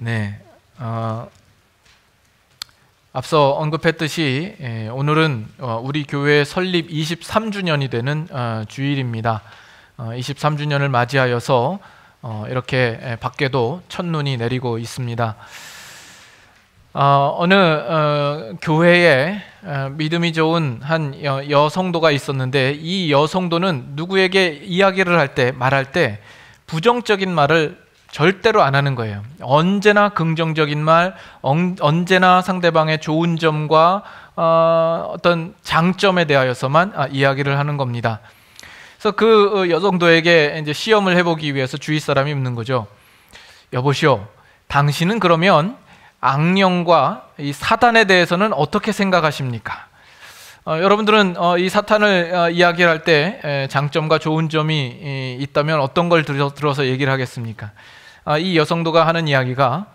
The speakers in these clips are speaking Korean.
네, 앞서 언급했듯이 오늘은 우리 교회 설립 23주년이 되는 주일입니다. 23주년을 맞이하여서 이렇게 밖에도 첫눈이 내리고 있습니다. 어느 교회에 믿음이 좋은 한 여성도가 있었는데, 이 여성도는 누구에게 이야기를 할 때, 말할 때 부정적인 말을 절대로 안 하는 거예요. 언제나 긍정적인 말, 언제나 상대방의 좋은 점과 어떤 장점에 대하여서만 이야기를 하는 겁니다. 그래서 그 여성도에게 이제 시험을 해보기 위해서 주위 사람이 묻는 거죠. 여보시오, 당신은 그러면 악령과 이 사탄에 대해서는 어떻게 생각하십니까? 여러분들은 이 사탄을 이야기할 때 장점과 좋은 점이 있다면 어떤 걸 들어서 얘기를 하겠습니까? 이 여성도가 하는 이야기가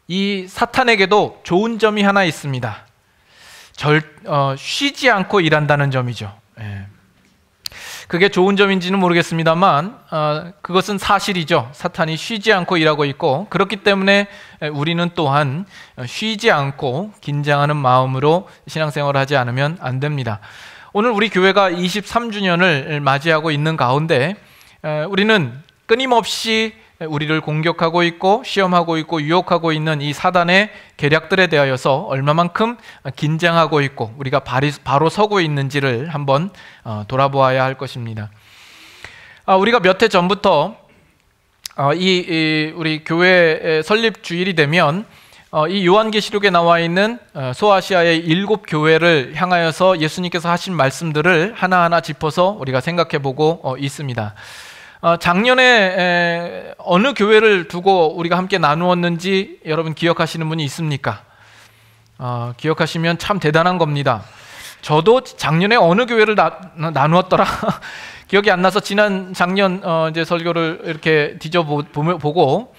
이 사탄에게도 좋은 점이 하나 있습니다. 쉬지 않고 일한다는 점이죠. 그게 좋은 점인지는 모르겠습니다만 그것은 사실이죠. 사탄이 쉬지 않고 일하고 있고, 그렇기 때문에 우리는 또한 쉬지 않고 긴장하는 마음으로 신앙생활을 하지 않으면 안 됩니다. 오늘 우리 교회가 23주년을 맞이하고 있는 가운데 우리는 끊임없이 우리를 공격하고 있고 시험하고 있고 유혹하고 있는 이 사단의 계략들에 대하여서 얼마만큼 긴장하고 있고 우리가 바로 서고 있는지를 한번 돌아보아야 할 것입니다. 우리가 몇 해 전부터 우리 교회 설립 주일이 되면 이 요한계시록에 나와 있는 소아시아의 7교회를 향하여서 예수님께서 하신 말씀들을 하나하나 짚어서 우리가 생각해보고 있습니다. 작년에 어느 교회를 두고 우리가 함께 나누었는지 여러분 기억하시는 분이 있습니까? 기억하시면 참 대단한 겁니다. 저도 작년에 어느 교회를 나누었더라 기억이 안 나서 작년 이제 설교를 이렇게 뒤져보고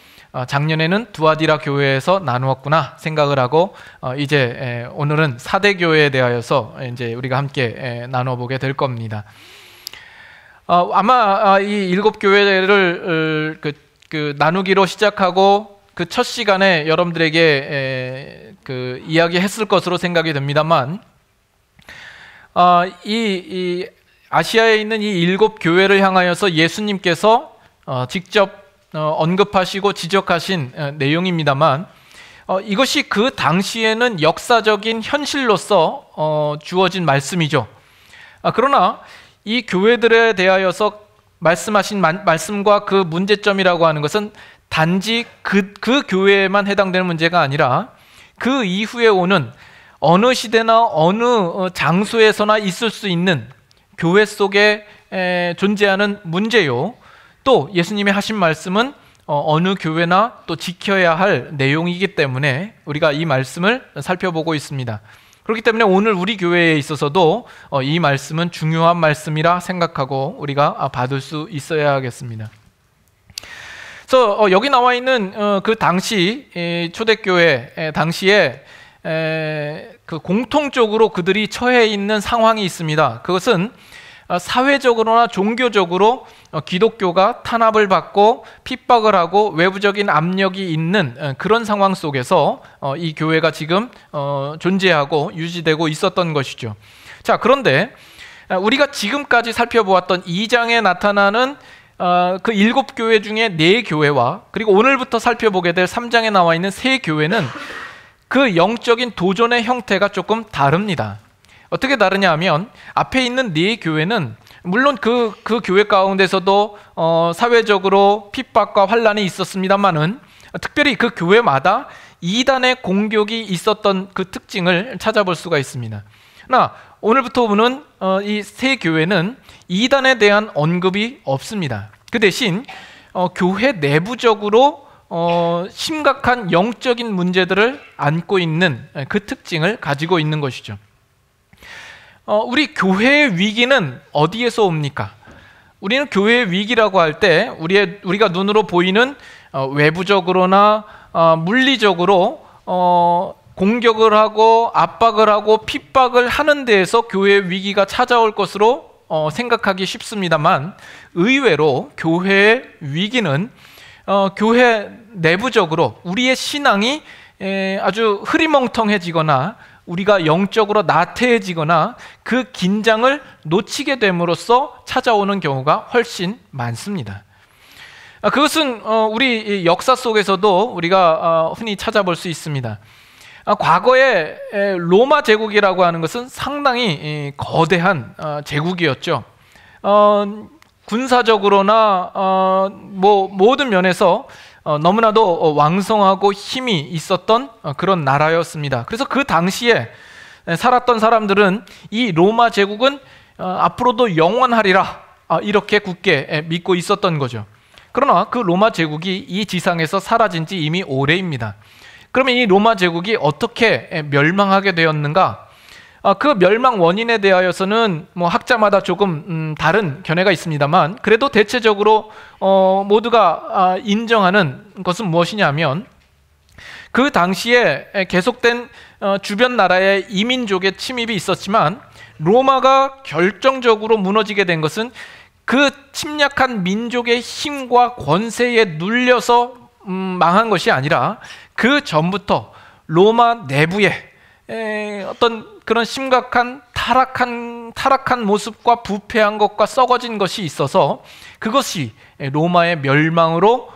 작년에는 두아디라 교회에서 나누었구나 생각을 하고 이제 오늘은 4대 교회에 대하여서 이제 우리가 함께 나눠보게 될 겁니다. 아마 이 7교회를 나누기로 시작하고 그 첫 시간에 여러분들에게 이야기했을 것으로 생각이 됩니다만, 이 아시아에 있는 이 7교회를 향하여서 예수님께서 직접 언급하시고 지적하신 내용입니다만, 이것이 그 당시에는 역사적인 현실로서 주어진 말씀이죠. 그러나 이 교회들에 대하여서 말씀하신 말씀과 그 문제점이라고 하는 것은 단지 그 교회에만 해당되는 문제가 아니라 그 이후에 오는 어느 시대나 어느 장소에서나 있을 수 있는 교회 속에 존재하는 문제요, 또 예수님이 하신 말씀은 어느 교회나 또 지켜야 할 내용이기 때문에 우리가 이 말씀을 살펴보고 있습니다. 그렇기 때문에 오늘 우리 교회에 있어서도 이 말씀은 중요한 말씀이라 생각하고 우리가 받을 수 있어야 하겠습니다. 그래서 여기 나와 있는 그 당시 초대교회 당시에 공통적으로 그들이 처해 있는 상황이 있습니다. 그것은 사회적으로나 종교적으로 기독교가 탄압을 받고 핍박을 하고 외부적인 압력이 있는 그런 상황 속에서 이 교회가 지금 존재하고 유지되고 있었던 것이죠. 자, 그런데 우리가 지금까지 살펴보았던 2장에 나타나는 그 7교회 중에 4교회와 그리고 오늘부터 살펴보게 될 3장에 나와 있는 3교회는 그 영적인 도전의 형태가 조금 다릅니다. 어떻게 다르냐 하면 앞에 있는 4교회는 물론 그 교회 가운데서도 사회적으로 핍박과 환란이 있었습니다만은 특별히 그 교회마다 이단의 공격이 있었던 그 특징을 찾아볼 수가 있습니다. 그러나 오늘부터 보는 이 3교회는 이단에 대한 언급이 없습니다. 그 대신 교회 내부적으로 심각한 영적인 문제들을 안고 있는 그 특징을 가지고 있는 것이죠. 우리 교회의 위기는 어디에서 옵니까? 우리는 교회의 위기라고 할 때 우리가 눈으로 보이는 외부적으로나 물리적으로 공격을 하고 압박을 하고 핍박을 하는 데에서 교회의 위기가 찾아올 것으로 생각하기 쉽습니다만, 의외로 교회의 위기는 교회 내부적으로 우리의 신앙이 아주 흐리멍텅해지거나 우리가 영적으로 나태해지거나 그 긴장을 놓치게 됨으로써 찾아오는 경우가 훨씬 많습니다. 그것은 우리 역사 속에서도 우리가 흔히 찾아볼 수 있습니다. 과거에 로마 제국이라고 하는 것은 상당히 거대한 제국이었죠. 군사적으로나 모든 면에서 너무나도 왕성하고 힘이 있었던 그런 나라였습니다. 그래서 그 당시에 살았던 사람들은 이 로마 제국은 앞으로도 영원하리라 이렇게 굳게 믿고 있었던 거죠. 그러나 그 로마 제국이 이 지상에서 사라진 지 이미 오래입니다. 그러면 이 로마 제국이 어떻게 멸망하게 되었는가? 그 멸망 원인에 대하여서는 학자마다 조금 다른 견해가 있습니다만, 그래도 대체적으로 모두가 인정하는 것은 무엇이냐면, 그 당시에 계속된 주변 나라의 이민족의 침입이 있었지만 로마가 결정적으로 무너지게 된 것은 그 침략한 민족의 힘과 권세에 눌려서 망한 것이 아니라 그 전부터 로마 내부에 어떤 그런 심각한 타락한 모습과 부패한 것과 썩어진 것이 있어서 그것이 로마의 멸망으로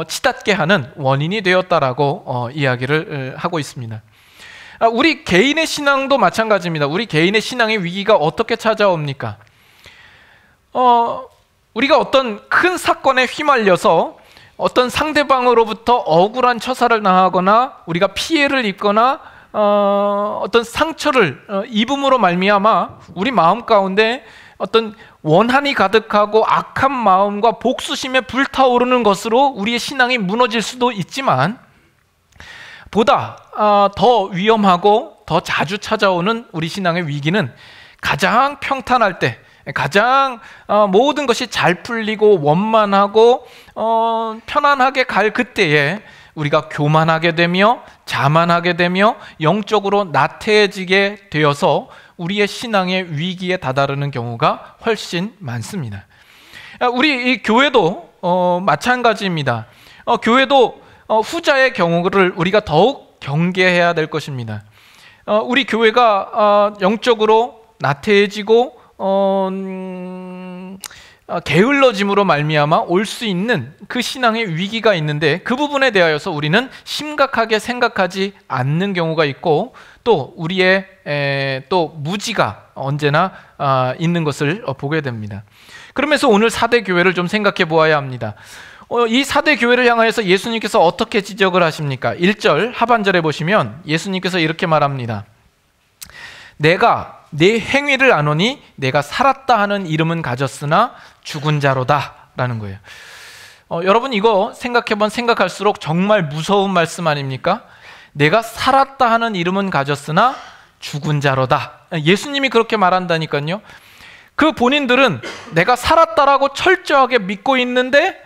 치닫게 하는 원인이 되었다라고 이야기를 하고 있습니다. 우리 개인의 신앙도 마찬가지입니다. 우리 개인의 신앙의 위기가 어떻게 찾아옵니까? 우리가 어떤 큰 사건에 휘말려서 어떤 상대방으로부터 억울한 처사를 당하거나 우리가 피해를 입거나 어떤 상처를 입음으로 말미암아 우리 마음 가운데 어떤 원한이 가득하고 악한 마음과 복수심에 불타오르는 것으로 우리의 신앙이 무너질 수도 있지만, 보다 더 위험하고 더 자주 찾아오는 우리 신앙의 위기는 가장 평탄할 때, 가장 모든 것이 잘 풀리고 원만하고 편안하게 갈 그때에 우리가 교만하게 되며 자만하게 되며 영적으로 나태해지게 되어서 우리의 신앙의 위기에 다다르는 경우가 훨씬 많습니다. 우리 이 교회도 마찬가지입니다. 교회도 후자의 경우를 우리가 더욱 경계해야 될 것입니다. 우리 교회가 영적으로 나태해지고 게을러짐으로 말미암아 올 수 있는 그 신앙의 위기가 있는데, 그 부분에 대하여서 우리는 심각하게 생각하지 않는 경우가 있고, 또 우리의 또 무지가 언제나 있는 것을 보게 됩니다. 그러면서 오늘 4대 교회를 좀 생각해 보아야 합니다. 이 4대 교회를 향하여서 예수님께서 어떻게 지적을 하십니까? 1절 하반절에 보시면 예수님께서 이렇게 말합니다. 내가 내 행위를 아노니 내가 살았다 하는 이름은 가졌으나 죽은 자로다 라는 거예요. 여러분, 이거 생각할수록 정말 무서운 말씀 아닙니까? 내가 살았다 하는 이름은 가졌으나 죽은 자로다. 예수님이 그렇게 말한다니까요. 그 본인들은 내가 살았다라고 철저하게 믿고 있는데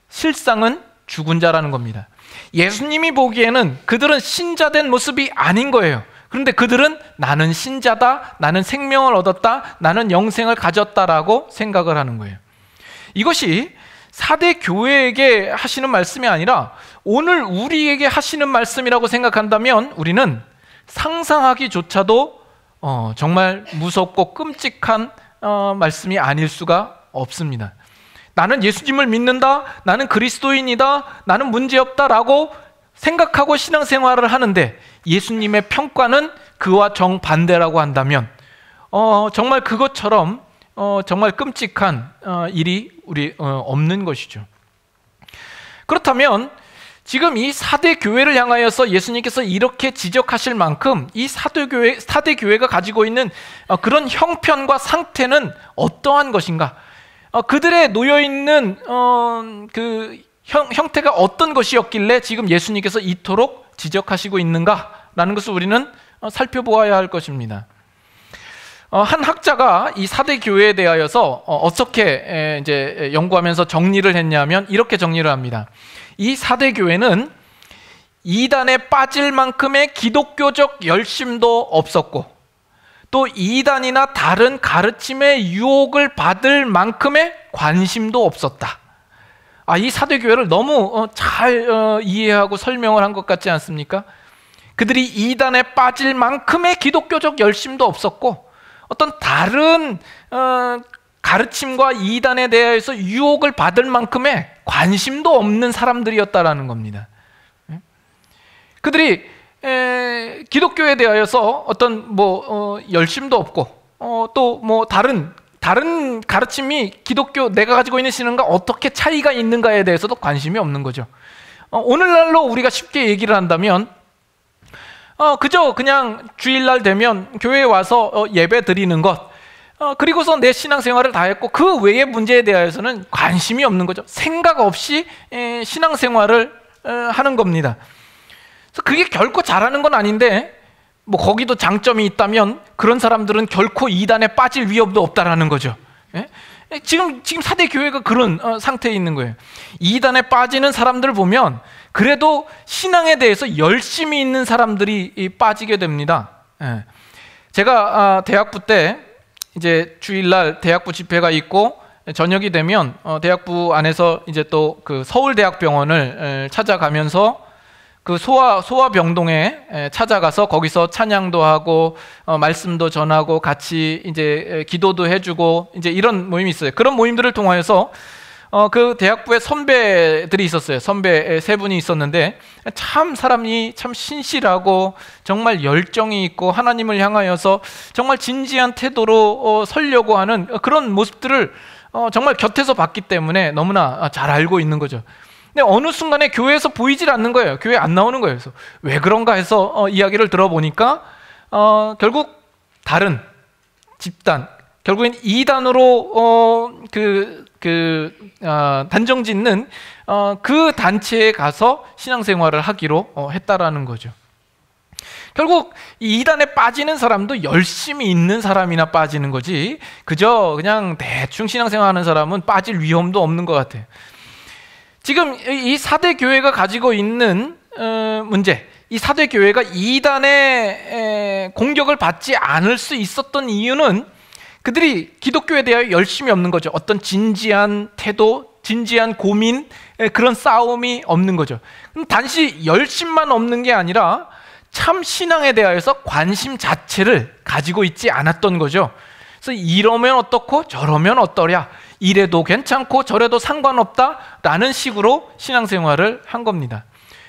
실상은 죽은 자라는 겁니다. 예수님이 보기에는 그들은 신자된 모습이 아닌 거예요. 그런데 그들은 나는 신자다, 나는 생명을 얻었다, 나는 영생을 가졌다라고 생각을 하는 거예요. 이것이 4대 교회에게 하시는 말씀이 아니라 오늘 우리에게 하시는 말씀이라고 생각한다면 우리는 상상하기조차도 정말 무섭고 끔찍한 말씀이 아닐 수가 없습니다. 나는 예수님을 믿는다, 나는 그리스도인이다, 나는 문제없다라고 생각하고 신앙생활을 하는데 예수님의 평가는 그와 정반대라고 한다면 정말 그것처럼 정말 끔찍한 일이 없는 것이죠. 그렇다면 지금 이 4대 교회를 향하여서 예수님께서 이렇게 지적하실 만큼 이 4대 교회가 가지고 있는 그런 형편과 상태는 어떠한 것인가? 그들의 놓여있는 그 형태가 어떤 것이었길래 지금 예수님께서 이토록 지적하시고 있는가라는 것을 우리는 살펴보아야 할 것입니다. 한 학자가 이 4대 교회에 대하여서 어떻게 이제 연구하면서 정리를 했냐면 이렇게 정리를 합니다. 이 4대 교회는 이단에 빠질 만큼의 기독교적 열심도 없었고, 또 이단이나 다른 가르침의 유혹을 받을 만큼의 관심도 없었다. 이 사대교회를 너무 잘 이해하고 설명을 한 것 같지 않습니까? 그들이 이단에 빠질 만큼의 기독교적 열심도 없었고 어떤 다른 가르침과 이단에 대해서 유혹을 받을 만큼의 관심도 없는 사람들이었다라는 겁니다. 그들이 기독교에 대하여서 어떤 열심도 없고 또 다른 가르침이 기독교 내가 가지고 있는 신앙과 어떻게 차이가 있는가에 대해서도 관심이 없는 거죠. 오늘날로 우리가 쉽게 얘기를 한다면 그저 그냥 주일날 되면 교회에 와서 예배 드리는 것, 그리고서 내 신앙생활을 다 했고 그 외의 문제에 대해서는 관심이 없는 거죠. 생각 없이 신앙생활을 하는 겁니다. 그래서 그게 결코 잘하는 건 아닌데 거기도 장점이 있다면 그런 사람들은 결코 이단에 빠질 위협도 없다라는 거죠. 지금 사대 교회가 그런 상태에 있는 거예요. 이단에 빠지는 사람들을 보면 그래도 신앙에 대해서 열심히 있는 사람들이 빠지게 됩니다. 제가 대학부 때 이제 주일날 대학부 집회가 있고 저녁이 되면 대학부 안에서 이제 또 그 서울대학병원을 찾아가면서 그 소아병동에 찾아가서 거기서 찬양도 하고 말씀도 전하고 같이 이제 기도도 해주고 이제 이런 모임이 있어요. 그런 모임들을 통하여서 그 대학부에 선배들이 있었어요. 선배 세 분이 있었는데 참 사람이 참 신실하고 정말 열정이 있고 하나님을 향하여서 정말 진지한 태도로 살려고 하는 그런 모습들을 정말 곁에서 봤기 때문에 너무나 잘 알고 있는 거죠. 근데 어느 순간에 교회에서 보이질 않는 거예요. 교회 안 나오는 거예요. 그래서 왜 그런가 해서 이야기를 들어보니까 결국 다른 집단, 결국엔 이단으로 단정 짓는 그 단체에 가서 신앙생활을 하기로 했다라는 거죠. 결국 이 이단에 빠지는 사람도 열심히 있는 사람이나 빠지는 거지 그저 그냥 대충 신앙생활하는 사람은 빠질 위험도 없는 것 같아요. 지금 이 사대 교회가 가지고 있는 문제, 이 사대 교회가 이단의 공격을 받지 않을 수 있었던 이유는 그들이 기독교에 대하여 열심이 없는 거죠. 어떤 진지한 태도, 진지한 고민, 그런 싸움이 없는 거죠. 단지 열심만 없는 게 아니라 참 신앙에 대하여서 관심 자체를 가지고 있지 않았던 거죠. 그래서 이러면 어떻고 저러면 어떠랴, 이래도 괜찮고 저래도 상관없다라는 식으로 신앙생활을 한 겁니다.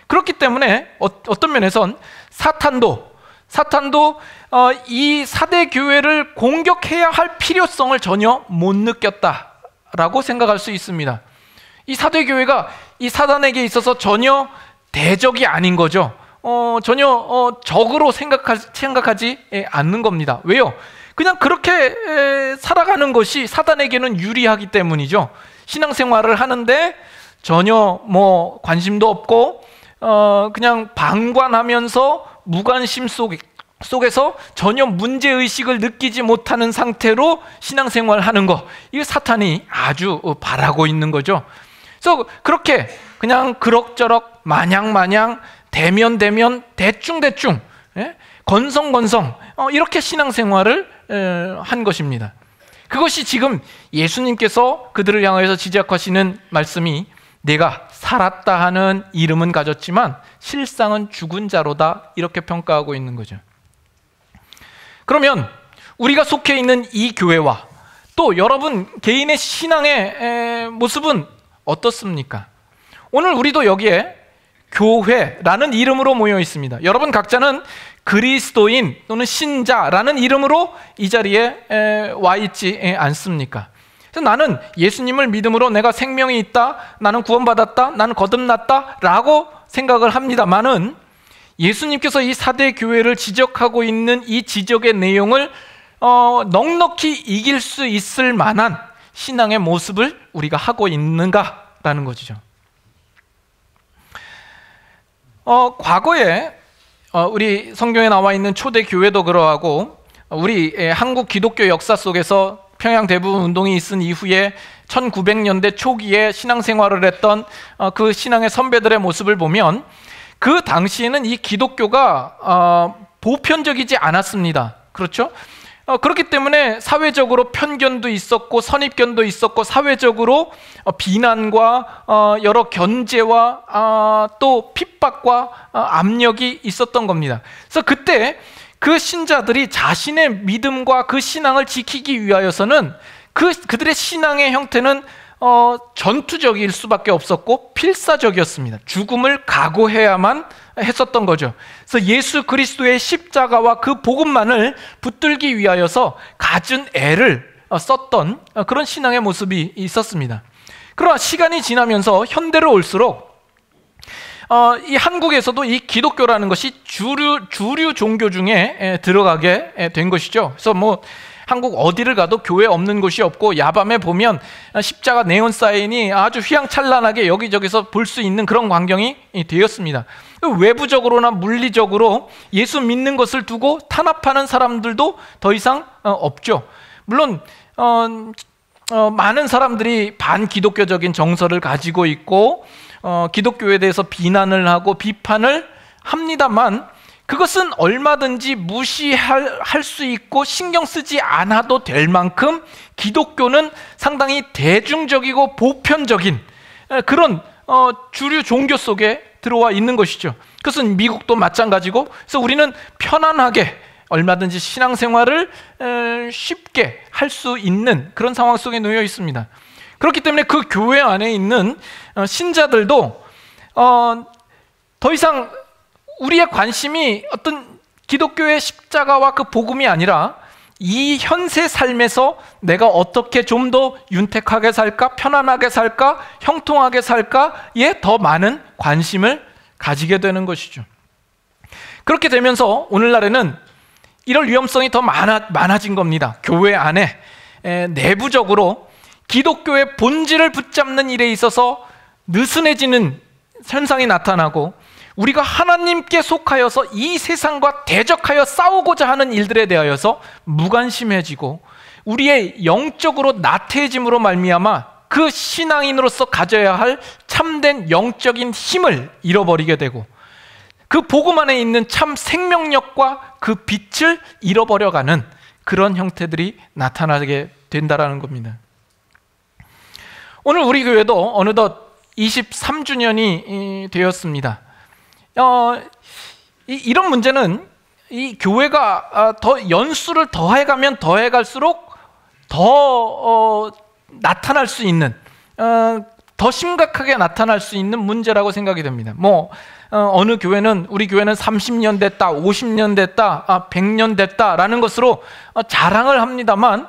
그렇기 때문에 어떤 면에선 사탄도 이 사대 교회를 공격해야 할 필요성을 전혀 못 느꼈다라고 생각할 수 있습니다. 이 사대 교회가 이 사단에게 있어서 전혀 대적이 아닌 거죠. 전혀 적으로 생각하지 않는 겁니다. 왜요? 그냥 그렇게 살아가는 것이 사단에게는 유리하기 때문이죠. 신앙생활을 하는데 전혀 관심도 없고 그냥 방관하면서 무관심 속에서 전혀 문제의식을 느끼지 못하는 상태로 신앙생활을 하는 거, 이거 사탄이 아주 바라고 있는 거죠. 그래서 그렇게 그냥 그럭저럭 마냥 대면 대충 건성 이렇게 신앙생활을 한 것입니다. 그것이 지금 예수님께서 그들을 향해서 지적하시는 말씀이 내가 살았다 하는 이름은 가졌지만 실상은 죽은 자로다, 이렇게 평가하고 있는 거죠. 그러면 우리가 속해 있는 이 교회와 또 여러분 개인의 신앙의 모습은 어떻습니까? 오늘 우리도 여기에 교회라는 이름으로 모여 있습니다. 여러분 각자는 그리스도인 또는 신자라는 이름으로 이 자리에 와 있지 않습니까? 그래서 나는 예수님을 믿음으로 내가 생명이 있다, 나는 구원받았다, 나는 거듭났다 라고 생각을 합니다만은 예수님께서 이 사대 교회를 지적하고 있는 이 지적의 내용을 넉넉히 이길 수 있을 만한 신앙의 모습을 우리가 하고 있는가라는 것이죠. 과거에 우리 성경에 나와 있는 초대 교회도 그러하고 우리 한국 기독교 역사 속에서 평양 대부분 운동이 있은 이후에 1900년대 초기에 신앙생활을 했던 그 신앙의 선배들의 모습을 보면 그 당시에는 이 기독교가 보편적이지 않았습니다. 그렇죠? 그렇기 때문에 사회적으로 편견도 있었고 선입견도 있었고 사회적으로 비난과 여러 견제와 또 핍박과 압력이 있었던 겁니다. 그래서 그때 그 신자들이 자신의 믿음과 그 신앙을 지키기 위하여서는 그들의 신앙의 형태는 전투적일 수밖에 없었고 필사적이었습니다. 죽음을 각오해야만 했었던 거죠. 그래서 예수 그리스도의 십자가와 그 복음만을 붙들기 위하여서 갖은 애를 썼던 그런 신앙의 모습이 있었습니다. 그러나 시간이 지나면서 현대로 올수록 이 한국에서도 이 기독교라는 것이 주류 종교 중에 들어가게 된 것이죠. 그래서 뭐 한국 어디를 가도 교회 없는 곳이 없고 야밤에 보면 십자가 네온 사인이 아주 휘황찬란하게 여기저기서 볼 수 있는 그런 광경이 되었습니다. 외부적으로나 물리적으로 예수 믿는 것을 두고 탄압하는 사람들도 더 이상 없죠. 물론 많은 사람들이 반기독교적인 정서를 가지고 있고 기독교에 대해서 비난을 하고 비판을 합니다만 그것은 얼마든지 무시할 수 있고 신경 쓰지 않아도 될 만큼 기독교는 상당히 대중적이고 보편적인 그런 주류 종교 속에 들어와 있는 것이죠. 그것은 미국도 마찬가지고, 그래서 우리는 편안하게 얼마든지 신앙생활을 쉽게 할 수 있는 그런 상황 속에 놓여 있습니다. 그렇기 때문에 그 교회 안에 있는 신자들도 더 이상 우리의 관심이 어떤 기독교의 십자가와 그 복음이 아니라 이 현세 삶에서 내가 어떻게 좀 더 윤택하게 살까, 편안하게 살까, 형통하게 살까에 더 많은 관심을 가지게 되는 것이죠. 그렇게 되면서 오늘날에는 이럴 위험성이 더 많아진 겁니다. 교회 안에 내부적으로 기독교의 본질을 붙잡는 일에 있어서 느슨해지는 현상이 나타나고, 우리가 하나님께 속하여서 이 세상과 대적하여 싸우고자 하는 일들에 대하여서 무관심해지고 우리의 영적으로 나태해짐으로 말미암아 그 신앙인으로서 가져야 할 참된 영적인 힘을 잃어버리게 되고 그 복음 안에 있는 참 생명력과 그 빛을 잃어버려가는 그런 형태들이 나타나게 된다는 겁니다. 오늘 우리 교회도 어느덧 23주년이 되었습니다. 이런 문제는 이 교회가 더 연수를 더해가면 더해갈수록 더 나타날 수 있는, 더 심각하게 나타날 수 있는 문제라고 생각이 됩니다. 어느 교회는 우리 교회는 30년 됐다, 50년 됐다, 100년 됐다라는 것으로 자랑을 합니다만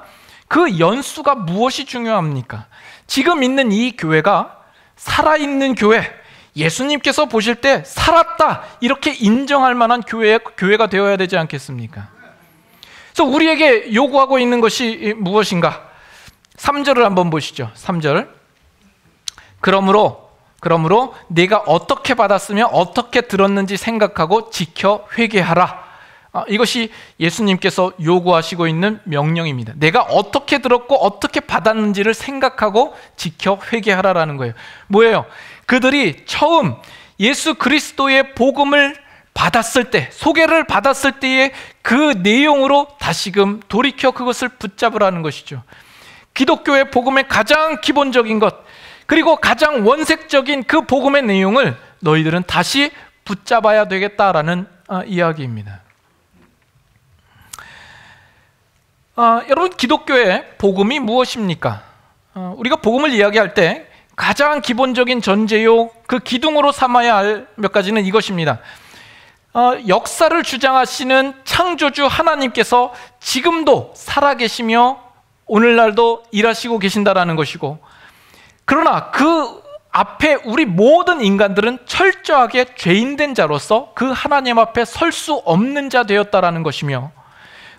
그 연수가 무엇이 중요합니까? 지금 있는 이 교회가 살아있는 교회, 예수님께서 보실 때 살았다 이렇게 인정할 만한 교회가 되어야 되지 않겠습니까? 그래서 우리에게 요구하고 있는 것이 무엇인가? 3절을 한번 보시죠. 3절. 그러므로 네가 어떻게 받았으며 어떻게 들었는지 생각하고 지켜 회개하라. 이것이 예수님께서 요구하시고 있는 명령입니다. 내가 어떻게 들었고 어떻게 받았는지를 생각하고 지켜 회개하라라는 거예요. 뭐예요? 그들이 처음 예수 그리스도의 복음을 받았을 때, 소개를 받았을 때의 그 내용으로 다시금 돌이켜 그것을 붙잡으라는 것이죠. 기독교의 복음의 가장 기본적인 것, 그리고 가장 원색적인 그 복음의 내용을 너희들은 다시 붙잡아야 되겠다라는 이야기입니다. 여러분, 기독교의 복음이 무엇입니까? 우리가 복음을 이야기할 때 가장 기본적인 전제요, 그 기둥으로 삼아야 할 몇 가지는 이것입니다. 역사를 주장하시는 창조주 하나님께서 지금도 살아계시며 오늘날도 일하시고 계신다라는 것이고, 그러나 그 앞에 우리 모든 인간들은 철저하게 죄인된 자로서 그 하나님 앞에 설 수 없는 자 되었다라는 것이며,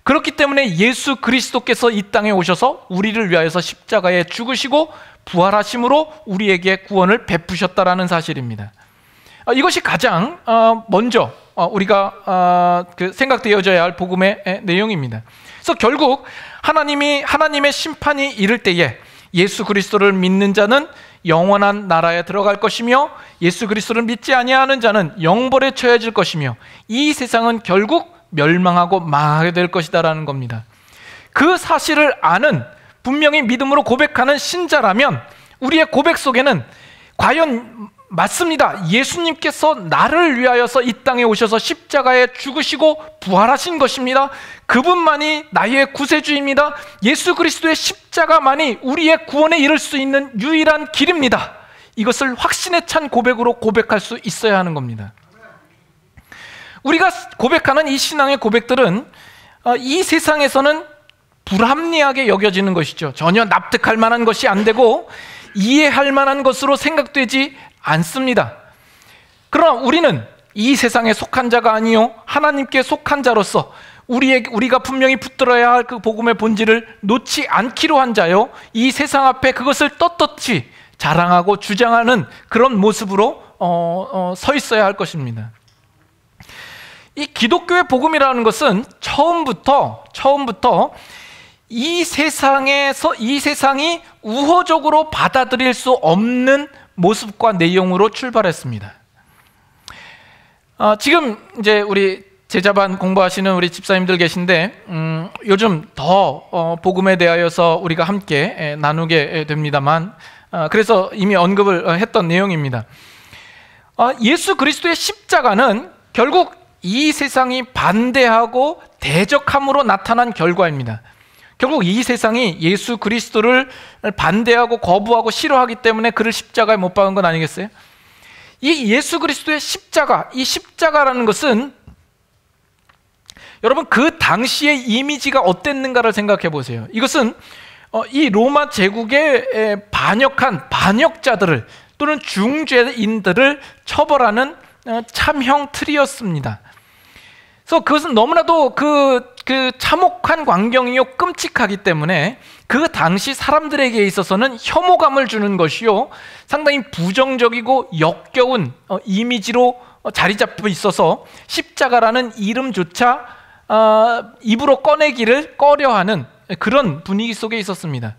그렇기 때문에 예수 그리스도께서 이 땅에 오셔서 우리를 위하여서 십자가에 죽으시고 부활하심으로 우리에게 구원을 베푸셨다라는 사실입니다. 이것이 가장 먼저 우리가 생각되어져야 할 복음의 내용입니다. 그래서 결국 하나님의 심판이 이를 때에 예수 그리스도를 믿는 자는 영원한 나라에 들어갈 것이며 예수 그리스도를 믿지 아니하는 자는 영벌에 처해질 것이며 이 세상은 결국 멸망하고 망하게 될 것이다라는 겁니다. 그 사실을 아는, 분명히 믿음으로 고백하는 신자라면 우리의 고백 속에는 과연 맞습니다, 예수님께서 나를 위하여서 이 땅에 오셔서 십자가에 죽으시고 부활하신 것입니다, 그분만이 나의 구세주입니다, 예수 그리스도의 십자가만이 우리의 구원에 이를 수 있는 유일한 길입니다, 이것을 확신에 찬 고백으로 고백할 수 있어야 하는 겁니다. 우리가 고백하는 이 신앙의 고백들은 이 세상에서는 불합리하게 여겨지는 것이죠. 전혀 납득할 만한 것이 안 되고 이해할 만한 것으로 생각되지 않습니다. 그러나 우리는 이 세상에 속한 자가 아니요 하나님께 속한 자로서 우리가 분명히 붙들어야 할 그 복음의 본질을 놓지 않기로 한 자요, 이 세상 앞에 그것을 떳떳이 자랑하고 주장하는 그런 모습으로 서 있어야 할 것입니다. 이 기독교의 복음이라는 것은 처음부터 이 세상이 우호적으로 받아들일 수 없는 모습과 내용으로 출발했습니다. 지금 이제 우리 제자반 공부하시는 우리 집사님들 계신데 요즘 더 복음에 대하여서 우리가 함께 나누게 됩니다만, 그래서 이미 언급을 했던 내용입니다. 예수 그리스도의 십자가는 결국 이 세상이 반대하고 대적함으로 나타난 결과입니다. 결국 이 세상이 예수 그리스도를 반대하고 거부하고 싫어하기 때문에 그를 십자가에 못 박은 건 아니겠어요? 이 예수 그리스도의 십자가, 이 십자가라는 것은 여러분 그 당시의 이미지가 어땠는가를 생각해 보세요. 이것은 이 로마 제국에 반역한 반역자들을 또는 중죄인들을 처벌하는 참형 틀이었습니다. 그래서 그것은 너무나도 그 참혹한 광경이요 끔찍하기 때문에 그 당시 사람들에게 있어서는 혐오감을 주는 것이요 상당히 부정적이고 역겨운 이미지로 자리 잡혀 있어서 십자가라는 이름조차 입으로 꺼내기를 꺼려하는 그런 분위기 속에 있었습니다.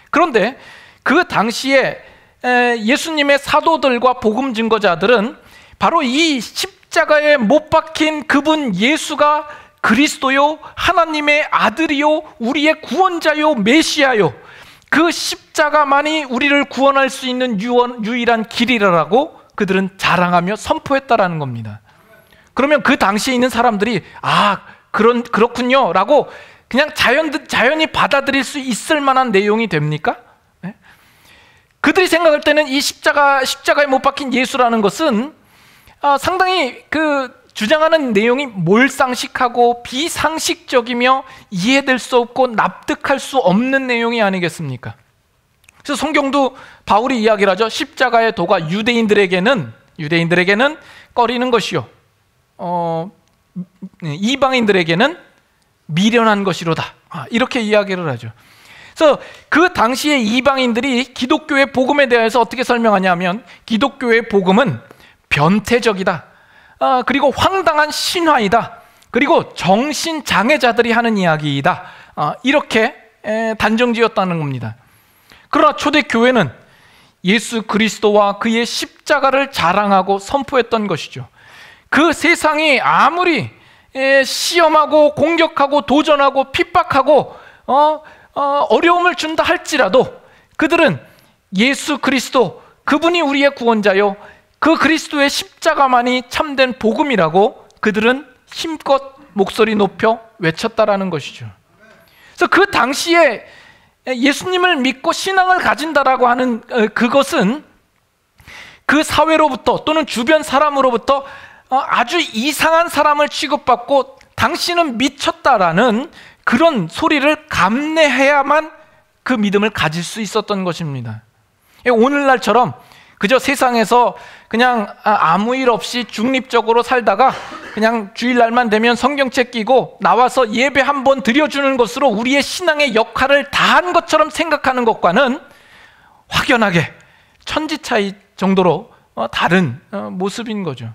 그런데 그 당시에 예수님의 사도들과 복음 증거자들은 바로 이 십자가에 못 박힌 그분 예수가 그리스도요 하나님의 아들이요 우리의 구원자요 메시아요, 그 십자가만이 우리를 구원할 수 있는 유일한 길이라고 그들은 자랑하며 선포했다라는 겁니다. 그러면 그 당시에 있는 사람들이 그렇군요 라고 그냥 자연히 받아들일 수 있을 만한 내용이 됩니까? 네? 그들이 생각할 때는 이 십자가에 못 박힌 예수라는 것은 상당히 주장하는 내용이 몰상식하고 비상식적이며 이해될 수 없고 납득할 수 없는 내용이 아니겠습니까? 그래서 성경도 바울이 이야기를 하죠. 십자가의 도가 유대인들에게는 꺼리는 것이요 이방인들에게는 미련한 것이로다, 이렇게 이야기를 하죠. 그래서 그 당시에 이방인들이 기독교의 복음에 대해서 어떻게 설명하냐면 기독교의 복음은 변태적이다, 그리고 황당한 신화이다, 그리고 정신장애자들이 하는 이야기이다, 이렇게 단정지었다는 겁니다. 그러나 초대교회는 예수 그리스도와 그의 십자가를 자랑하고 선포했던 것이죠. 그 세상이 아무리 시험하고 공격하고 도전하고 핍박하고 어려움을 준다 할지라도 그들은 예수 그리스도, 그분이 우리의 구원자요 그 그리스도의 십자가만이 참된 복음이라고 그들은 힘껏 목소리 높여 외쳤다라는 것이죠. 그래서 그 당시에 예수님을 믿고 신앙을 가진다라고 하는 그것은 그 사회로부터 또는 주변 사람으로부터 아주 이상한 사람을 취급받고 당신은 미쳤다라는 그런 소리를 감내해야만 그 믿음을 가질 수 있었던 것입니다. 오늘날처럼 그저 세상에서 그냥 아무 일 없이 중립적으로 살다가 그냥 주일날만 되면 성경책 끼고 나와서 예배 한번 드려주는 것으로 우리의 신앙의 역할을 다한 것처럼 생각하는 것과는 확연하게 천지 차이 정도로 다른 모습인 거죠.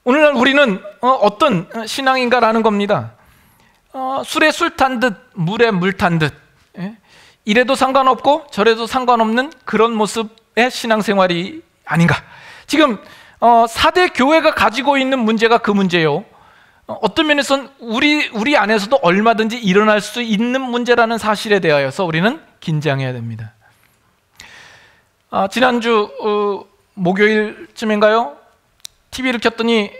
오늘날 우리는 어떤 신앙인가라는 겁니다. 술에 술 탄 듯 물에 물 탄 듯, 이래도 상관없고 저래도 상관없는 그런 모습의 신앙생활이 아닌가. 지금 4대 교회가 가지고 있는 문제가 그 문제예요. 어떤 면에서는 우리 안에서도 얼마든지 일어날 수 있는 문제라는 사실에 대하여서 우리는 긴장해야 됩니다. 지난주 목요일쯤인가요? TV를 켰더니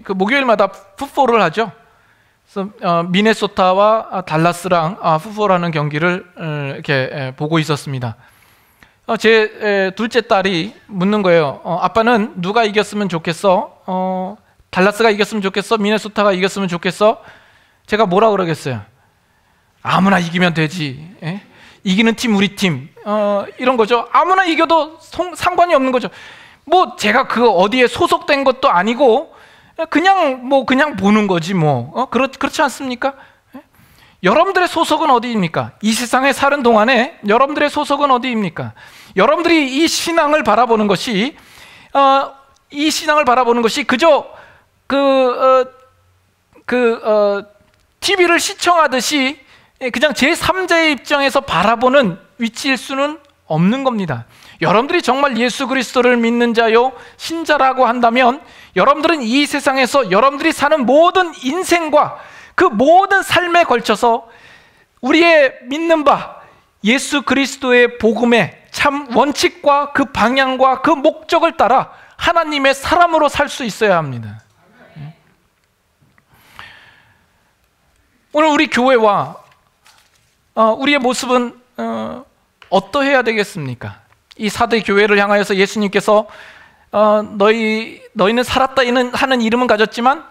그 목요일마다 풋볼을 하죠. 그래서 미네소타와 달라스랑 풋볼하는 경기를 이렇게 보고 있었습니다. 제 둘째 딸이 묻는 거예요. 아빠는 누가 이겼으면 좋겠어? 달라스가 이겼으면 좋겠어? 미네소타가 이겼으면 좋겠어? 제가 뭐라 그러겠어요? 아무나 이기면 되지. 이기는 팀 우리 팀. 이런 거죠. 아무나 이겨도 상관이 없는 거죠. 뭐 제가 그 어디에 소속된 것도 아니고 그냥 보는 거지 뭐. 그렇지 않습니까? 여러분들의 소속은 어디입니까? 이 세상에 사는 동안에 여러분들의 소속은 어디입니까? 여러분들이 이 신앙을 바라보는 것이 그저 TV를 시청하듯이 그냥 제3자의 입장에서 바라보는 위치일 수는 없는 겁니다. 여러분들이 정말 예수 그리스도를 믿는 자요 신자라고 한다면 여러분들은 이 세상에서 여러분들이 사는 모든 인생과 그 모든 삶에 걸쳐서 우리의 믿는 바 예수 그리스도의 복음의 참 원칙과 그 방향과 그 목적을 따라 하나님의 사람으로 살 수 있어야 합니다. 오늘 우리 교회와 우리의 모습은 어떠해야 되겠습니까? 이 사대 교회를 향하여서 예수님께서 너희는 살았다 하는 이름은 가졌지만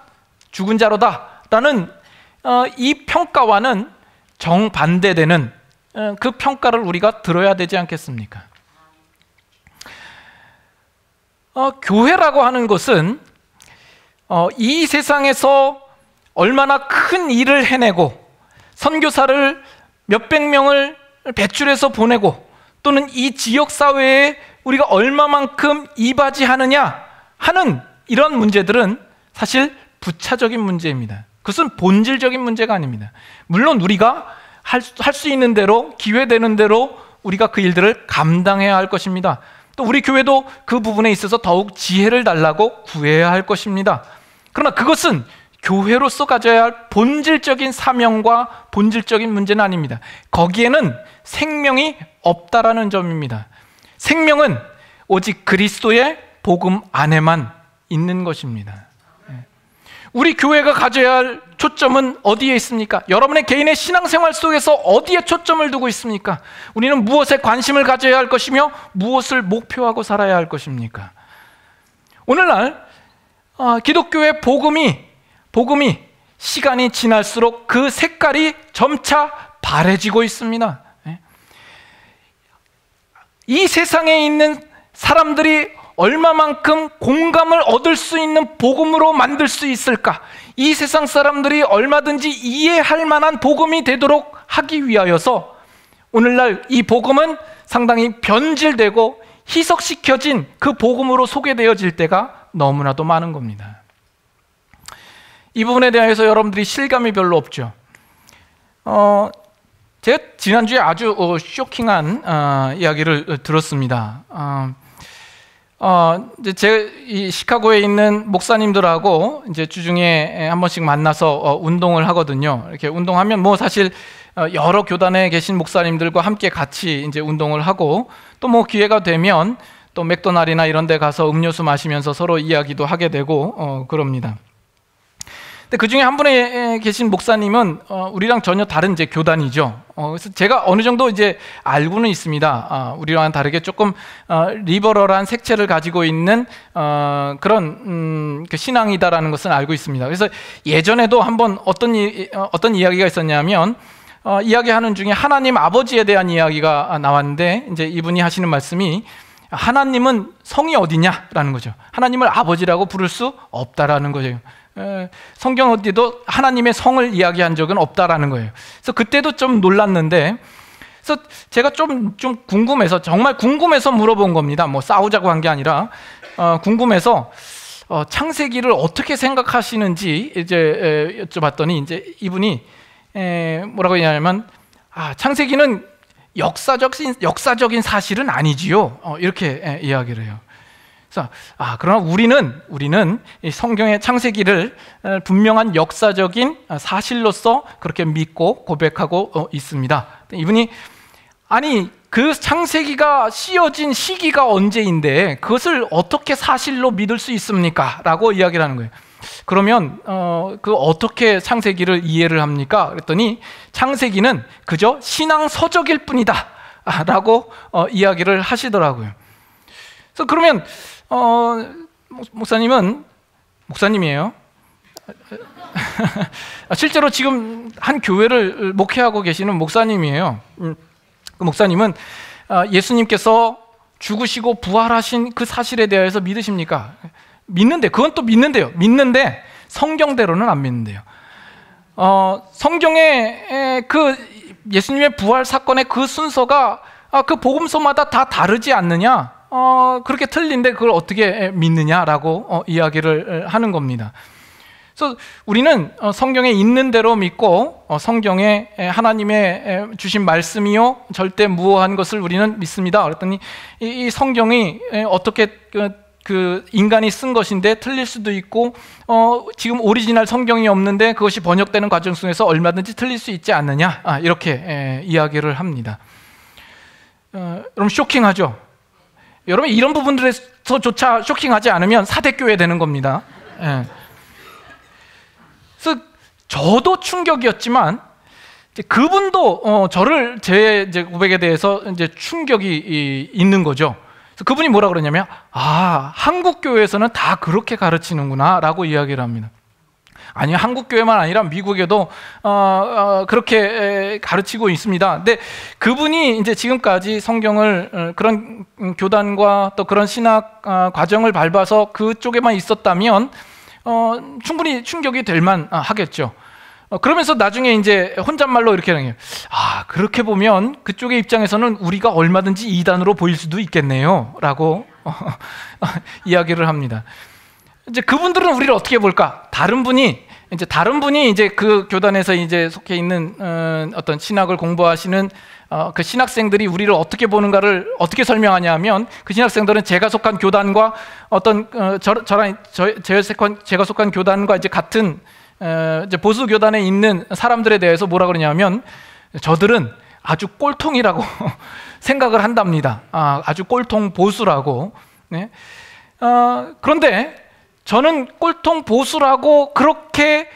죽은 자로다 라는 이 평가와는 정반대되는 그 평가를 우리가 들어야 되지 않겠습니까? 교회라고 하는 것은 이 세상에서 얼마나 큰 일을 해내고 선교사를 몇백 명을 배출해서 보내고 또는 이 지역사회에 우리가 얼마만큼 이바지하느냐 하는 이런 문제들은 사실 부차적인 문제입니다. 그것은 본질적인 문제가 아닙니다. 물론 우리가 할 수 있는 대로 기회되는 대로 우리가 그 일들을 감당해야 할 것입니다. 또 우리 교회도 그 부분에 있어서 더욱 지혜를 달라고 구해야 할 것입니다. 그러나 그것은 교회로서 가져야 할 본질적인 사명과 본질적인 문제는 아닙니다. 거기에는 생명이 없다라는 점입니다. 생명은 오직 그리스도의 복음 안에만 있는 것입니다. 우리 교회가 가져야 할 초점은 어디에 있습니까? 여러분의 개인의 신앙생활 속에서 어디에 초점을 두고 있습니까? 우리는 무엇에 관심을 가져야 할 것이며 무엇을 목표하고 살아야 할 것입니까? 오늘날 기독교의 복음이 시간이 지날수록 그 색깔이 점차 바래지고 있습니다. 이 세상에 있는 사람들이 얼마만큼 공감을 얻을 수 있는 복음으로 만들 수 있을까? 이 세상 사람들이 얼마든지 이해할 만한 복음이 되도록 하기 위하여서 오늘날 이 복음은 상당히 변질되고 희석시켜진 그 복음으로 소개되어질 때가 너무나도 많은 겁니다. 이 부분에 대해서 여러분들이 실감이 별로 없죠. 제가 지난주에 아주 쇼킹한 이야기를 들었습니다. 이제 이 시카고에 있는 목사님들하고 이제 주중에 한 번씩 만나서 운동을 하거든요. 이렇게 운동하면 뭐 사실 여러 교단에 계신 목사님들과 함께 같이 이제 운동을 하고 또 뭐 기회가 되면 또 맥도날드나 이런 데 가서 음료수 마시면서 서로 이야기도 하게 되고 그럽니다. 근데 그 중에 한 분에 계신 목사님은 우리랑 전혀 다른 이제 교단이죠. 그래서 제가 어느 정도 이제 알고는 있습니다. 우리랑은 다르게 조금 리버럴한 색채를 가지고 있는 그런 그 신앙이다라는 것은 알고 있습니다. 그래서 예전에도 한번 어떤 이야기가 있었냐면 이야기하는 중에 하나님 아버지에 대한 이야기가 나왔는데 이제 이분이 하시는 말씀이 하나님은 성이 어디냐라는 거죠. 하나님을 아버지라고 부를 수 없다라는 거예요. 성경 어디도 하나님의 성을 이야기한 적은 없다라는 거예요. 그래서 그때도 좀 놀랐는데, 그래서 제가 좀 궁금해서, 정말 궁금해서 물어본 겁니다. 뭐 싸우자고 한 게 아니라 궁금해서 창세기를 어떻게 생각하시는지 이제 여쭤봤더니 이제 이분이 뭐라고 했냐면 창세기는 역사적인 사실은 아니지요. 이렇게 이야기를 해요. 그래서 그러나 우리는 이 성경의 창세기를 분명한 역사적인 사실로서 그렇게 믿고 고백하고 있습니다. 이분이 그 창세기가 씌어진 시기가 언제인데 그것을 어떻게 사실로 믿을 수 있습니까? 라고 이야기를 하는 거예요. 그러면 어떻게 창세기를 이해를 합니까? 그랬더니 창세기는 그저 신앙 서적일 뿐이다 라고 이야기를 하시더라고요. 그래서 그러면 목사님이에요. 실제로 지금 한 교회를 목회하고 계시는 목사님이에요. 그 목사님은 예수님께서 죽으시고 부활하신 그 사실에 대해서 믿으십니까? 믿는데, 그건 또 믿는데요. 믿는데 성경대로는 안 믿는데요. 성경의 그 예수님의 부활 사건의 그 순서가 그 복음서마다 다 다르지 않느냐? 그렇게 틀린데 그걸 어떻게 믿느냐라고 이야기를 하는 겁니다. 그래서 우리는 성경에 있는 대로 믿고 성경에 하나님의 주신 말씀이요 절대 무오한 것을 우리는 믿습니다. 그랬더니 이 성경이 어떻게 그 인간이 쓴 것인데 틀릴 수도 있고 지금 오리지널 성경이 없는데 그것이 번역되는 과정 속에서 얼마든지 틀릴 수 있지 않느냐, 이렇게 이야기를 합니다. 여러분 쇼킹하죠? 여러분 이런 부분들에서조차 쇼킹하지 않으면 사대교회 되는 겁니다. 그래서 저도 충격이었지만 그분도 저를 제 고백에 대해서 이제 충격이 있는 거죠. 그래서 그분이 뭐라 그러냐면 한국 교회에서는 다 그렇게 가르치는구나라고 이야기를 합니다. 아니, 한국 교회만 아니라 미국에도 그렇게 가르치고 있습니다. 근데 그분이 이제 지금까지 성경을 그런 교단과 또 그런 신학 과정을 밟아서 그쪽에만 있었다면 충분히 충격이 될 만하겠죠. 그러면서 나중에 이제 혼잣말로 이렇게 하는 거예요. 그렇게 보면 그쪽의 입장에서는 우리가 얼마든지 이단으로 보일 수도 있겠네요 라고 이야기를 합니다. 이제 그분들은 우리를 어떻게 볼까? 다른 분이 이제 그 교단에서 이제 속해 있는 어떤 신학을 공부하시는 그 신학생들이 우리를 어떻게 보는가를 어떻게 설명하냐면, 그 신학생들은 제가 속한 교단과 어떤 제가 속한 교단과 이제 같은 이제 보수 교단에 있는 사람들에 대해서 뭐라 그러냐면, 저들은 아주 꼴통이라고 생각을 한답니다. 아주 꼴통 보수라고. 네. 그런데 저는 꼴통 보수라고 그렇게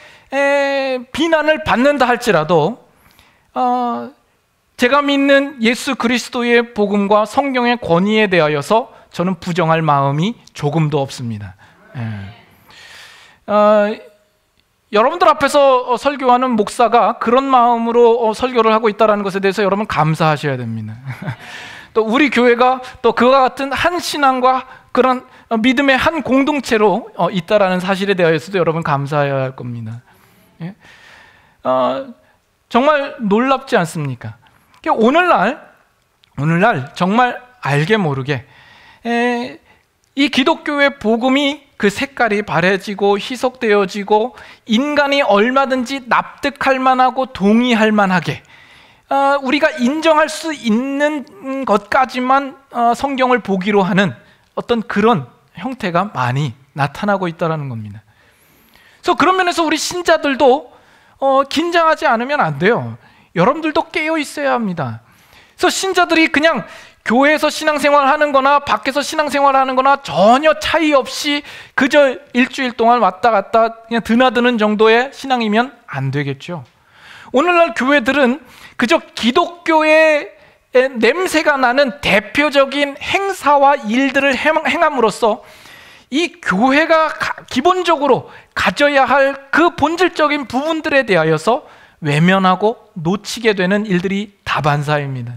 비난을 받는다 할지라도 제가 믿는 예수 그리스도의 복음과 성경의 권위에 대하여서 저는 부정할 마음이 조금도 없습니다. 여러분들 앞에서 설교하는 목사가 그런 마음으로 설교를 하고 있다는 것에 대해서 여러분 감사하셔야 됩니다. 또 우리 교회가 또 그와 같은 한 신앙과 그런 믿음의 한 공동체로 있다라는 사실에 대해서도 여러분 감사해야 할 겁니다. 정말 놀랍지 않습니까? 오늘날 정말 알게 모르게 이 기독교의 복음이 그 색깔이 바래지고 희석되어지고 인간이 얼마든지 납득할 만하고 동의할 만하게 우리가 인정할 수 있는 것까지만 성경을 보기로 하는 어떤 그런 형태가 많이 나타나고 있다는 겁니다. 그래서 그런 면에서 우리 신자들도 긴장하지 않으면 안 돼요. 여러분들도 깨어 있어야 합니다. 그래서 신자들이 그냥 교회에서 신앙생활 하는 거나 밖에서 신앙생활 하는 거나 전혀 차이 없이 그저 일주일 동안 왔다 갔다 그냥 드나드는 정도의 신앙이면 안 되겠죠. 오늘날 교회들은 그저 기독교의 냄새가 나는 대표적인 행사와 일들을 행함으로써 이 교회가 기본적으로 가져야 할 그 본질적인 부분들에 대하여서 외면하고 놓치게 되는 일들이 다반사입니다.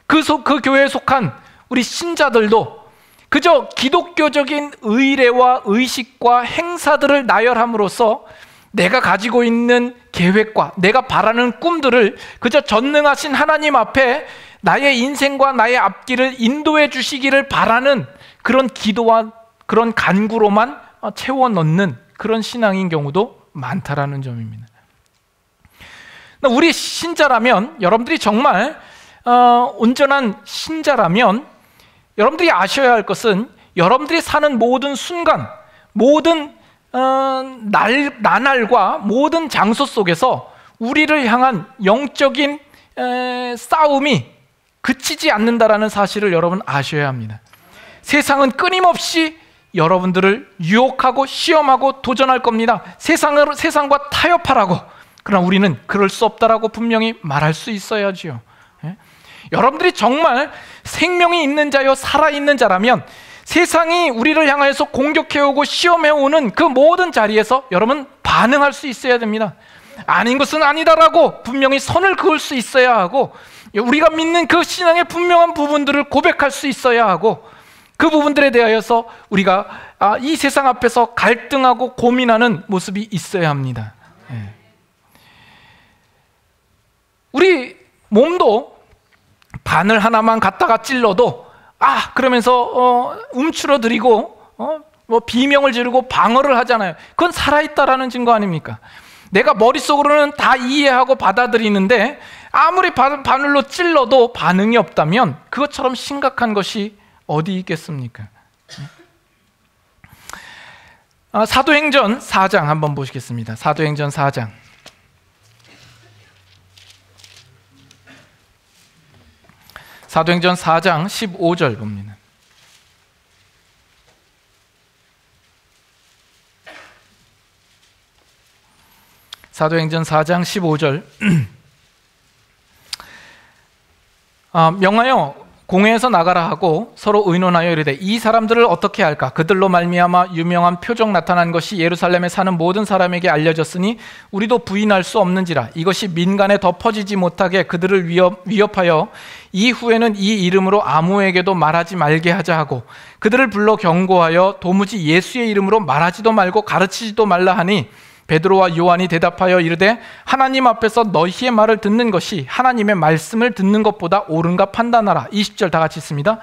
그 교회에 속한 우리 신자들도 그저 기독교적인 의례와 의식과 행사들을 나열함으로써 내가 가지고 있는 계획과 내가 바라는 꿈들을 그저 전능하신 하나님 앞에 나의 인생과 나의 앞길을 인도해 주시기를 바라는 그런 기도와 그런 간구로만 채워 넣는 그런 신앙인 경우도 많다라는 점입니다. 우리 신자라면, 여러분들이 정말 온전한 신자라면 여러분들이 아셔야 할 것은, 여러분들이 사는 모든 순간, 모든 나날과 모든 장소 속에서 우리를 향한 영적인 싸움이 그치지 않는다라는 사실을 여러분 아셔야 합니다. 세상은 끊임없이 여러분들을 유혹하고 시험하고 도전할 겁니다. 세상과 타협하라고. 그러나 우리는 그럴 수 없다라고 분명히 말할 수 있어야지요. 여러분들이 정말 생명이 있는 자요 살아있는 자라면 세상이 우리를 향해서 공격해오고 시험해오는 그 모든 자리에서 여러분 반응할 수 있어야 됩니다. 아닌 것은 아니다라고 분명히 선을 그을 수 있어야 하고, 우리가 믿는 그 신앙의 분명한 부분들을 고백할 수 있어야 하고, 그 부분들에 대하여서 우리가 이 세상 앞에서 갈등하고 고민하는 모습이 있어야 합니다. 우리 몸도 바늘 하나만 갖다가 찔러도 그러면서 움츠러들이고 뭐 비명을 지르고 방어를 하잖아요. 그건 살아있다라는 증거 아닙니까? 내가 머릿속으로는 다 이해하고 받아들이는데 아무리 바늘로 찔러도 반응이 없다면 그것처럼 심각한 것이 어디 있겠습니까? 사도행전 4장 한번 보시겠습니다. 사도행전 4장. 사도행전 4장 15절 봅니다. 사도행전 4장 15절. 명하여 공회에서 나가라 하고 서로 의논하여 이르되 이 사람들을 어떻게 할까? 그들로 말미암아 유명한 표적 나타난 것이 예루살렘에 사는 모든 사람에게 알려졌으니 우리도 부인할 수 없는지라. 이것이 민간에 더 퍼지지 못하게 그들을 위협하여 이후에는 이 이름으로 아무에게도 말하지 말게 하자 하고 그들을 불러 경고하여 도무지 예수의 이름으로 말하지도 말고 가르치지도 말라 하니 베드로와 요한이 대답하여 이르되 하나님 앞에서 너희의 말을 듣는 것이 하나님의 말씀을 듣는 것보다 옳은가 판단하라. 20절 다 같이 있습니다.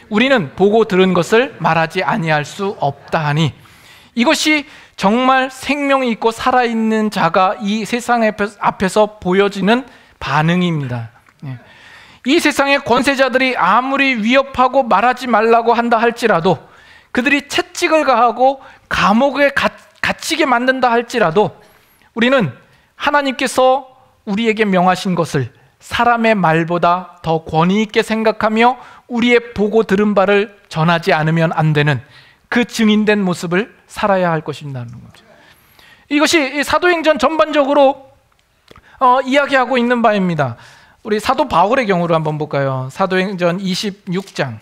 우리는 보고 들은 것을 말하지 아니할 수 없다 하니, 이것이 정말 생명이 있고 살아있는 자가 이 세상 앞에서 보여지는 반응입니다. 이 세상의 권세자들이 아무리 위협하고 말하지 말라고 한다 할지라도, 그들이 채찍을 가하고 감옥에 갇히게 만든다 할지라도 우리는 하나님께서 우리에게 명하신 것을 사람의 말보다 더 권위 있게 생각하며 우리의 보고 들은 바를 전하지 않으면 안 되는 그 증인된 모습을 살아야 할 것이라는 거죠. 이것이 사도행전 전반적으로 이야기하고 있는 바입니다. 우리 사도 바울의 경우를 한번 볼까요? 사도행전 26장.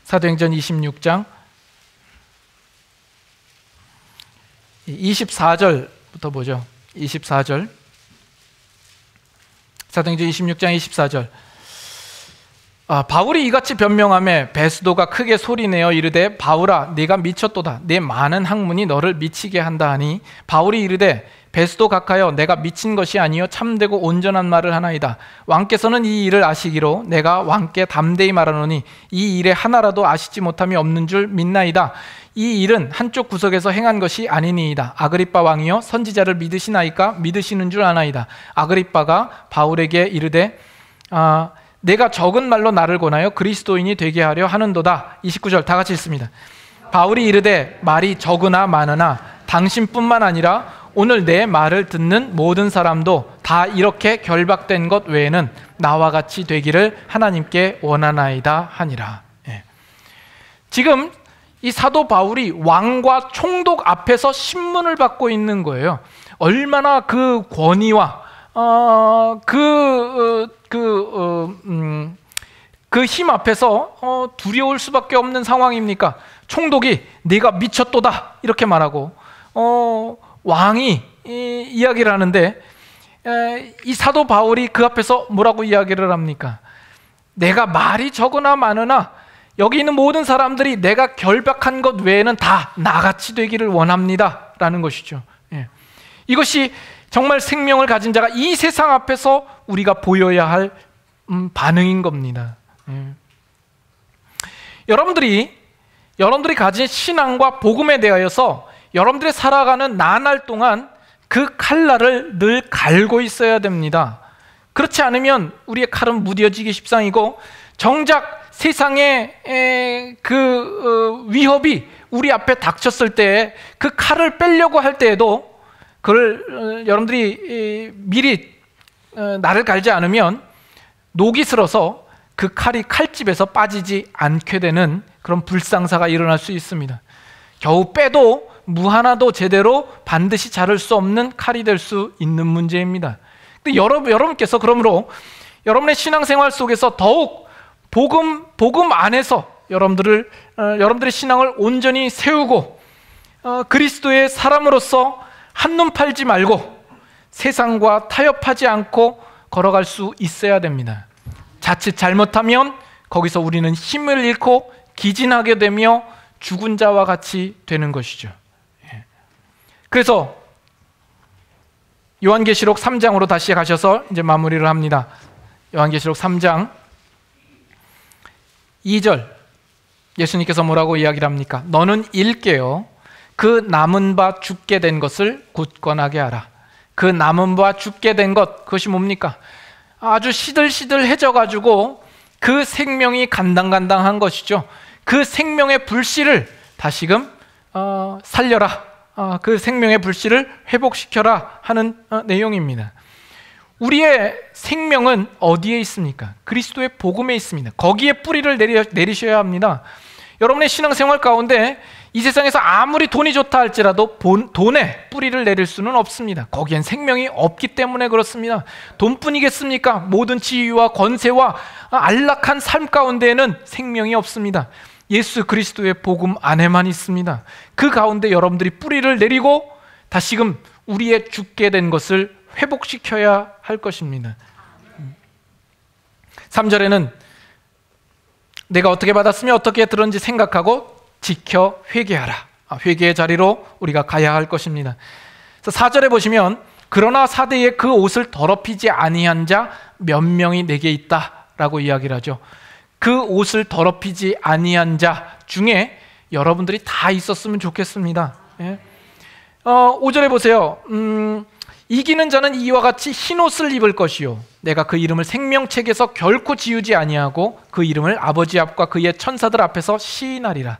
사도행전 26장 24절부터 보죠. 24절. 사도행전 26장 24절. 바울이 이같이 변명하며 베스도가 크게 소리내어 이르되 바울아 네가 미쳤도다. 내 많은 학문이 너를 미치게 한다 하니 바울이 이르되 베스도 각하여 내가 미친 것이 아니요 참되고 온전한 말을 하나이다. 왕께서는 이 일을 아시기로 내가 왕께 담대히 말하노니 이 일에 하나라도 아시지 못함이 없는 줄 믿나이다. 이 일은 한쪽 구석에서 행한 것이 아니니이다. 아그리빠 왕이여 선지자를 믿으시나이까? 믿으시는 줄 아나이다. 아그리빠가 바울에게 이르되 내가 적은 말로 나를 권하여 그리스도인이 되게 하려 하는도다. 29절 다 같이 읽습니다. 바울이 이르되 말이 적으나 많으나 당신뿐만 아니라 오늘 내 말을 듣는 모든 사람도 다 이렇게 결박된 것 외에는 나와 같이 되기를 하나님께 원하나이다 하니라. 지금 이 사도 바울이 왕과 총독 앞에서 신문을 받고 있는 거예요. 얼마나 그 권위와 그 힘 앞에서 두려울 수밖에 없는 상황입니까? 총독이 네가 미쳤도다 이렇게 말하고 왕이 이야기를 하는데 이 사도 바울이 그 앞에서 뭐라고 이야기를 합니까? 내가 말이 적으나 많으나 여기 있는 모든 사람들이 내가 결박한 것 외에는 다 나같이 되기를 원합니다 라는 것이죠. 이것이 정말 생명을 가진 자가 이 세상 앞에서 우리가 보여야 할 반응인 겁니다. 여러분들이 가진 신앙과 복음에 대하여서 여러분들이 살아가는 나날 동안 그 칼날을 늘 갈고 있어야 됩니다. 그렇지 않으면 우리의 칼은 무뎌지기 십상이고 정작 세상의 위협이 우리 앞에 닥쳤을 때 그 칼을 빼려고 할 때에도 그걸 여러분들이 미리 나를 갈지 않으면 녹이 슬어서 그 칼이 칼집에서 빠지지 않게 되는 그런 불상사가 일어날 수 있습니다. 겨우 빼도 무 하나도 제대로 반드시 자를 수 없는 칼이 될 수 있는 문제입니다. 근데 여러분께서 그러므로 여러분의 신앙생활 속에서 더욱 복음 안에서 여러분들의 신앙을 온전히 세우고 그리스도의 사람으로서 한눈 팔지 말고 세상과 타협하지 않고 걸어갈 수 있어야 됩니다. 자칫 잘못하면 거기서 우리는 힘을 잃고 기진하게 되며 죽은 자와 같이 되는 것이죠. 그래서 요한계시록 3장으로 다시 가셔서 이제 마무리를 합니다. 요한계시록 3장 2절 예수님께서 뭐라고 이야기를 합니까? 너는 일깨어 그 남은 바 죽게 된 것을 굳건하게 하라. 그 남은 바 죽게 된 것, 그것이 뭡니까? 아주 시들시들해져 가지고 그 생명이 간당간당한 것이죠. 그 생명의 불씨를 다시금 살려라. 그 생명의 불씨를 회복시켜라 하는 내용입니다. 우리의 생명은 어디에 있습니까? 그리스도의 복음에 있습니다. 거기에 뿌리를 내리셔야 합니다. 여러분의 신앙생활 가운데 이 세상에서 아무리 돈이 좋다 할지라도 돈에 뿌리를 내릴 수는 없습니다. 거기엔 생명이 없기 때문에 그렇습니다. 돈뿐이겠습니까? 모든 지위와 권세와 안락한 삶 가운데에는 생명이 없습니다. 예수 그리스도의 복음 안에만 있습니다. 그 가운데 여러분들이 뿌리를 내리고 다시금 우리의 죽게 된 것을 회복시켜야 할 것입니다. 3절에는 내가 어떻게 받았으며 어떻게 들었는지 생각하고 지켜 회개하라. 회개의 자리로 우리가 가야 할 것입니다. 4절에 보시면 그러나 사대에 그 옷을 더럽히지 아니한 자 몇 명이 내게 있다라고 이야기를 하죠. 그 옷을 더럽히지 아니한 자 중에 여러분들이 다 있었으면 좋겠습니다. 5절에 보세요. 이기는 자는 이와 같이 흰 옷을 입을 것이요 내가 그 이름을 생명책에서 결코 지우지 아니하고 그 이름을 아버지 앞과 그의 천사들 앞에서 시인하리라.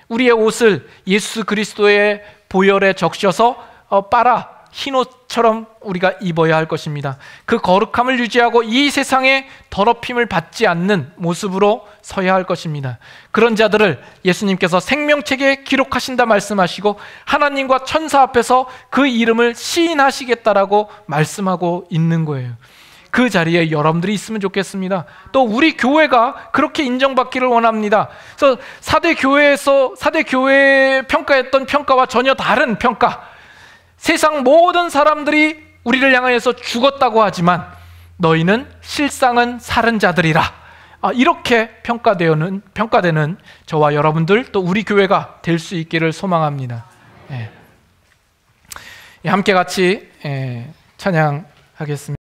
우리의 옷을 예수 그리스도의 보혈에 적셔서 빨아 흰 옷처럼 우리가 입어야 할 것입니다. 그 거룩함을 유지하고 이 세상에 더럽힘을 받지 않는 모습으로 서야 할 것입니다. 그런 자들을 예수님께서 생명책에 기록하신다 말씀하시고 하나님과 천사 앞에서 그 이름을 시인하시겠다라고 말씀하고 있는 거예요. 그 자리에 여러분들이 있으면 좋겠습니다. 또 우리 교회가 그렇게 인정받기를 원합니다. 그래서 사대 교회에 평가했던 평가와 전혀 다른 평가, 세상 모든 사람들이 우리를 향하여서 죽었다고 하지만 너희는 실상은 살은 자들이라. 이렇게 평가되는 저와 여러분들 또 우리 교회가 될 수 있기를 소망합니다. 함께 같이 찬양하겠습니다.